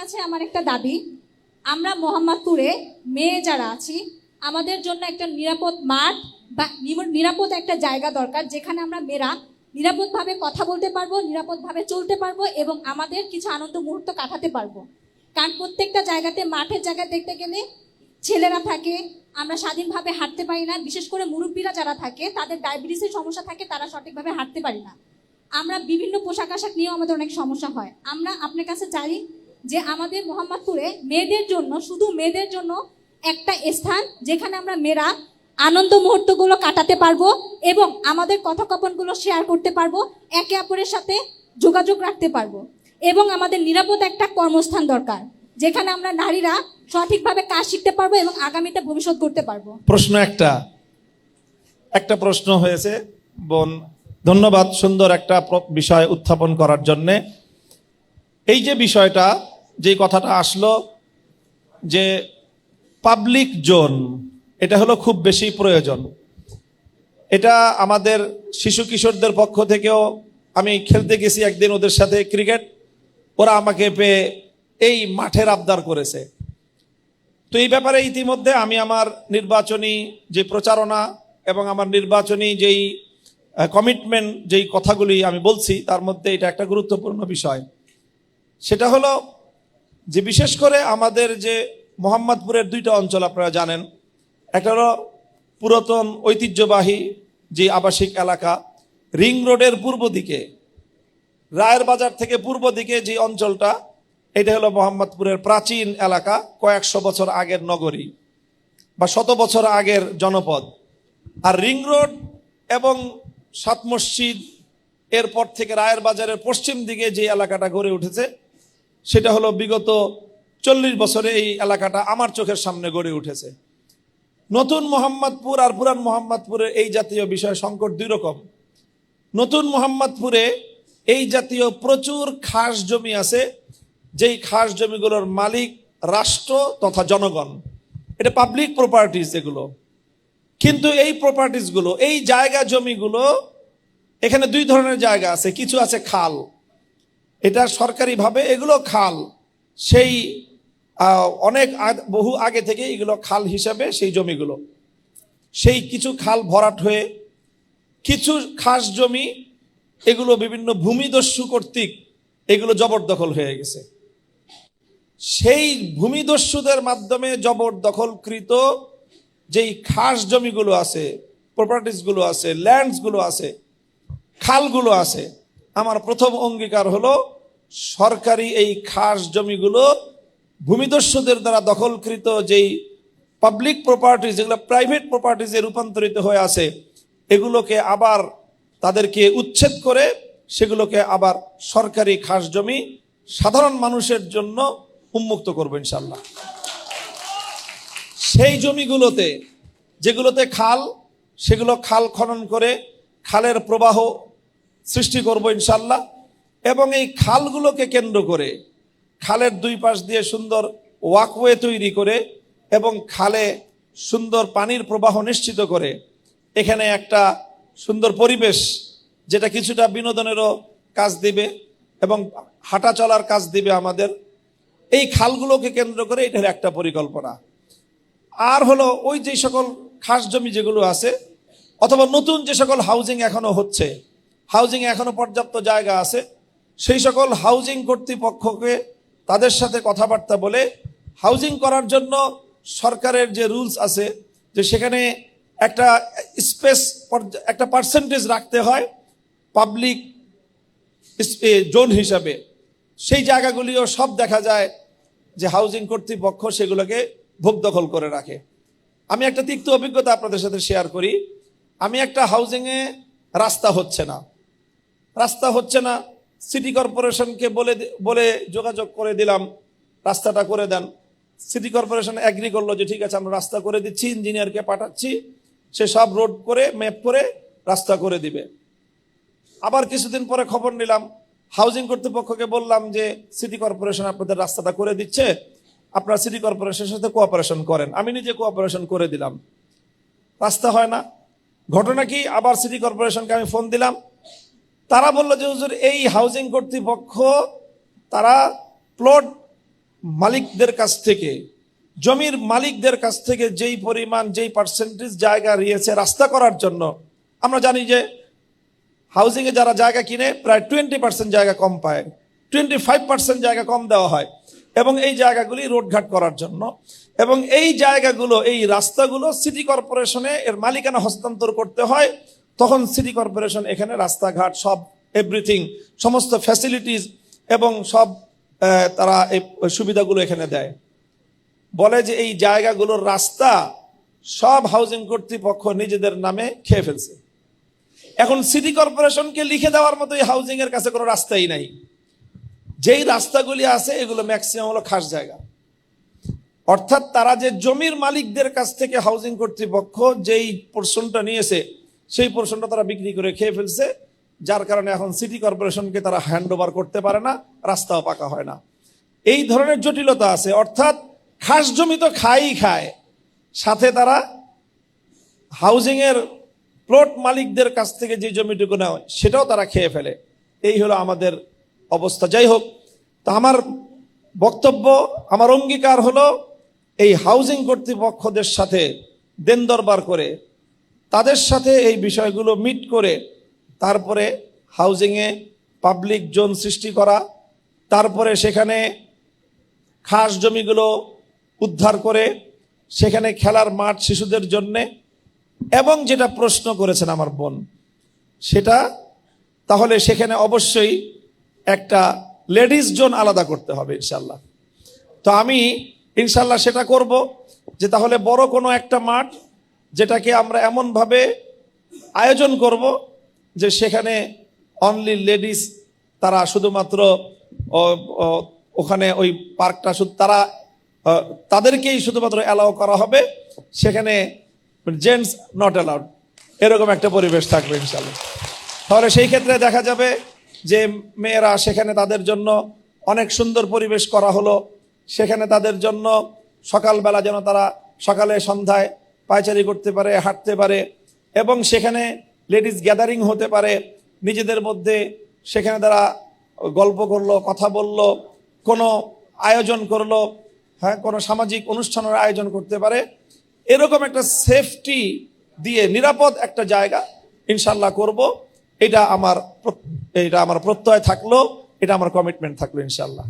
কাছে আমার একটা দাবি, আমরা মোহাম্মদপুরে মেয়ে যারা আছি আমাদের জন্য একটা নিরাপদ মাঠ বা নিরাপদ একটা জায়গা দরকার, যেখানে আমরা মেয়েরা নিরাপদভাবে কথা বলতে পারবো, নিরাপদভাবে চলতে পারবো এবং আমাদের কিছু আনন্দ মুহূর্ত কাটাতে পারবো। কারণ প্রত্যেকটা জায়গাতে, মাঠের জায়গা দেখতে গেলে ছেলেরা থাকে, আমরা স্বাধীনভাবে হাঁটতে পারি না। বিশেষ করে মুরব্বীরা যারা থাকে, তাদের ডায়াবেটিসের সমস্যা থাকে, তারা সঠিকভাবে হাঁটতে পারি না। আমরা বিভিন্ন পোশাক আশাক নিয়েও আমাদের অনেক সমস্যা হয়। আমরা আপনার কাছে চাই যে আমাদের মোহাম্মদপুরে মেয়েদের জন্য, শুধু মেয়েদের জন্য একটা স্থান, যেখানে আমরা মেয়েরা আনন্দ মুহূর্তগুলো কাটাতে পারবো এবং আমাদের কথোপকথনগুলো শেয়ার করতে পারবো, একে অপরের সাথে যোগাযোগ রাখতে পারবো। এবং আমাদের নিরাপদ একটা কর্মস্থান দরকার, যেখানে আমরা নারীরা সঠিকভাবে কাজ শিখতে পারবো এবং আগামীতে ভবিষ্যৎ করতে পারবো। প্রশ্ন একটা প্রশ্ন হয়েছে বোন, ধন্যবাদ সুন্দর একটা বিষয় উত্থাপন করার জন্য। এই যে বিষয়টা, যে কথাটা আসলো যে পাবলিক জোন, এটা হলো খুব বেশি প্রয়োজন। এটা আমাদের শিশু কিশোরদের পক্ষ থেকেও, আমি খেলতে গেছি একদিন ওদের সাথে ক্রিকেট, ওরা আমাকে পেয়ে এই মাঠের আবদার করেছে। তো এই ব্যাপারে ইতিমধ্যে আমি আমার নির্বাচনী যে প্রচারণা এবং আমার নির্বাচনী যেই কমিটমেন্ট, যেই কথাগুলি আমি বলছি, তার মধ্যে এটা একটা গুরুত্বপূর্ণ বিষয়। সেটা হলো যে বিশেষ করে আমাদের যে মোহাম্মদপুরের দুইটা অঞ্চল আপনারা জানেন, একটা হলো পুরাতন ঐতিহ্যবাহী যে আবাসিক এলাকা, রিং রোডের পূর্ব দিকে, রায়ের বাজার থেকে পূর্ব দিকে যে অঞ্চলটা, এটা হলো মোহাম্মদপুরের প্রাচীন এলাকা, কয়েকশো বছর আগের নগরী বা শত বছর আগের জনপদ। আর রিং রোড এবং সাত মসজিদ এরপর থেকে রায়ের বাজারের পশ্চিম দিকে যে এলাকাটা গড়ে উঠেছে, সেটা হলো বিগত 40 বছরে এই এলাকাটা আমার চোখের সামনে গড়ে উঠেছে। নতুন মোহাম্মদপুর আর পুরান মোহাম্মদপুরের এই জাতীয় বিষয় সংকট দুই রকম। নতুন মোহাম্মদপুরে এই জাতীয় প্রচুর খাস জমি আছে, যেই খাস জমিগুলোর মালিক রাষ্ট্র তথা জনগণ, এটা পাবলিক প্রপার্টিজ এগুলো। কিন্তু এই প্রপার্টিজগুলো, এই জায়গা জমিগুলো, এখানে দুই ধরনের জায়গা আছে। কিছু আছে খাল, এটা সরকারিভাবে এগুলো খাল, সেই অনেক বহু আগে থেকে এগুলো খাল হিসাবে সেই জমিগুলো, সেই কিছু খাল ভরাট হয়ে কিছু খাস জমি এগুলো বিভিন্ন ভূমিদস্যু কর্তৃক এগুলো জবরদখল হয়ে গেছে। সেই ভূমিদস্যুদের মাধ্যমে জবরদখলকৃত যেই খাস জমিগুলো আছে, প্রপার্টিসগুলো আছে, ল্যান্ডসগুলো আছে, খালগুলো আছে, আমার প্রথম অঙ্গীকার হলো সরকারি এই খাস জমিগুলো ভূমিদস্যুদের দ্বারা দখলকৃত যেই পাবলিক প্রপার্টিজ, যেগুলো প্রাইভেট প্রপার্টিজে রূপান্তরিত হয়ে আছে, এগুলোকে আবার তাদেরকে উচ্ছেদ করে সেগুলোকে আবার সরকারি খাস জমি সাধারণ মানুষের জন্য উন্মুক্ত করবো ইনশাল্লাহ। সেই জমিগুলোতে, যেগুলোতে খাল, সেগুলো খাল খনন করে খালের প্রবাহ সৃষ্টি করবো ইনশাল্লাহ। এবং এই খালগুলোকে কেন্দ্র করে, খালের দুই পাশ দিয়ে সুন্দর ওয়াকওয়ে তৈরি করে এবং খালে সুন্দর পানির প্রবাহ নিশ্চিত করে এখানে একটা সুন্দর পরিবেশ, যেটা কিছুটা বিনোদনেরও কাজ দিবে এবং হাঁটা চলার কাজ দিবে আমাদের, এই খালগুলোকে কেন্দ্র করে এটার একটা পরিকল্পনা। আর হলো ওই যে সকল খাস জমি যেগুলো আছে, অথবা নতুন যে সকল হাউজিং এখনো হচ্ছে, হাউজিং এখনো পর্যাপ্ত জায়গা আছে, সেই সকল হাউজিং কর্তৃপক্ষকে তাদের সাথে কথাবার্তা বলে হাউজিং করার জন্য সরকারের যে রুলস আছে, যে সেখানে একটা স্পেস, একটা পার্সেন্টেজ রাখতে হয় পাবলিক জোন হিসাবে, সেই জায়গাগুলিও সব দেখা যায় যে হাউজিং কর্তৃপক্ষ সেগুলোকে ভোগ দখল করে রাখে। আমি একটা তিক্ত অভিজ্ঞতা আপনাদের সাথে শেয়ার করি। আমি একটা হাউজিংয়ে রাস্তা হচ্ছে না, সিটি কর্পোরেশনকে বলে যোগাযোগ করে দিলাম, রাস্তাটা করে দেন। সিটি কর্পোরেশন এগ্রি করলো যে ঠিক আছে, আমরা রাস্তা করে দিচ্ছি, ইঞ্জিনিয়ারকে পাঠাচ্ছি, সে সব রোড করে ম্যাপ করে রাস্তা করে দিবে। আবার কিছুদিন পরে খবর নিলাম, হাউজিং কর্তৃপক্ষকে বললাম যে সিটি কর্পোরেশন আপনাদের রাস্তাটা করে দিচ্ছে, আপনারা সিটি কর্পোরেশনের সাথে কোঅপারেশন করেন। আমি নিজে কোঅপারেশন করে দিলাম, রাস্তা হয় না। ঘটনা কি, আবার সিটি কর্পোরেশনকে আমি ফোন দিলাম, তারা বললো যে হুজুর এই হাউজিং কর্তৃপক্ষ তারা প্লট মালিকদের কাছ থেকে, জমির মালিকদের কাছ থেকে যেই পরিমাণ, যেই পার্সেন্টেজ জায়গা রয়েছে রাস্তা করার জন্য, আমরা জানি যে হাউজিংয়ে যারা জায়গা কিনে প্রায় 20% জায়গা কম পায়, 25% জায়গা কম দেওয়া হয়, এবং এই জায়গাগুলি রোডঘাট করার জন্য। এবং এই জায়গাগুলো, এই রাস্তাগুলো সিটি কর্পোরেশনে এর মালিকানা হস্তান্তর করতে হয়। তখন সিটি কর্পোরেশন এখানে রাস্তাঘাট সব এভরিথিং, সমস্ত ফ্যাসিলিটিস এবং সব তারা এই সুবিধাগুলো এখানে দেয়। বলে যে এই জায়গাগুলোর রাস্তা সব হাউজিং কর্তৃপক্ষ নিজেদের নামে খেয়ে ফেলছে। এখন সিটি কর্পোরেশনকে লিখে দেওয়ার মতো এই হাউজিং এর কাছে কোনো রাস্তাই নাই। যেই রাস্তাগুলি আছে এগুলো ম্যাক্সিমাম হলো খাস জায়গা। অর্থাৎ তারা যে জমির মালিকদের কাছ থেকে হাউজিং কর্তৃপক্ষ যেই পোর্শনটা নিয়েছে সেই পোর্শনটা তারা বিক্রি করে খেয়ে ফেলছে, যার কারণে এখন সিটি কর্পোরেশনকে তারা হ্যান্ড ওভার করতে পারে না, রাস্তাও পাকা হয় না। এই ধরনের জটিলতা আছে। অর্থাৎ খাস জমি তো খায়, সাথে তারা হাউজিং এর প্লট মালিকদের কাছ থেকে যে জমিটুকু নেয় সেটাও তারা খেয়ে ফেলে। এই হলো আমাদের অবস্থা। যাই হোক, তো আমার বক্তব্য, আমার অঙ্গীকার হলো এই হাউজিং কর্তৃপক্ষদের সাথে দেন দরবার করে, তাদের সাথে এই বিষয়গুলো মিট করে তারপরে হাউজিংয়ে পাবলিক জোন সৃষ্টি করা, তারপরে সেখানে খাস জমিগুলো উদ্ধার করে সেখানে খেলার মাঠ শিশুদের জন্যে, এবং যেটা প্রশ্ন করেছেন আমার বোন, সেটা তাহলে সেখানে অবশ্যই একটা লেডিস জোন আলাদা করতে হবে ইনশাল্লাহ। তো আমি ইনশাল্লাহ সেটা করব, যে তাহলে বড় কোনো একটা মাঠ যেটাকে আমরা এমনভাবে আয়োজন করব যে সেখানে অনলি লেডিস, তারা শুধুমাত্র ওখানে ওই পার্কটা শুধু তাদেরকেই শুধুমাত্র অ্যালাউ করা হবে, সেখানে জেন্টস নট অ্যালাউড, এরকম একটা পরিবেশ থাকবে ইনশাল্লাহ। তাহলে সেই ক্ষেত্রে দেখা যাবে যে মেয়েরা সেখানে, তাদের জন্য অনেক সুন্দর পরিবেশ করা হলো। সেখানে তাদের জন্য সকালবেলা যেন তারা সকালে সন্ধ্যায় পায়চারি করতে পারে, হাঁটতে পারে, এবং সেখানে লেডিস গ্যাদারিং হতে পারে নিজেদের মধ্যে। সেখানে তারা গল্প করলো, কথা বললো, কোনো আয়োজন করলো, হ্যাঁ, কোনো সামাজিক অনুষ্ঠানের আয়োজন করতে পারে। এরকম একটা সেফটি দিয়ে নিরাপদ একটা জায়গা ইনশাল্লাহ করব। এটা আমার প্রত্যয় থাকলো, এটা আমার কমিটমেন্ট থাকলো ইনশাল্লাহ।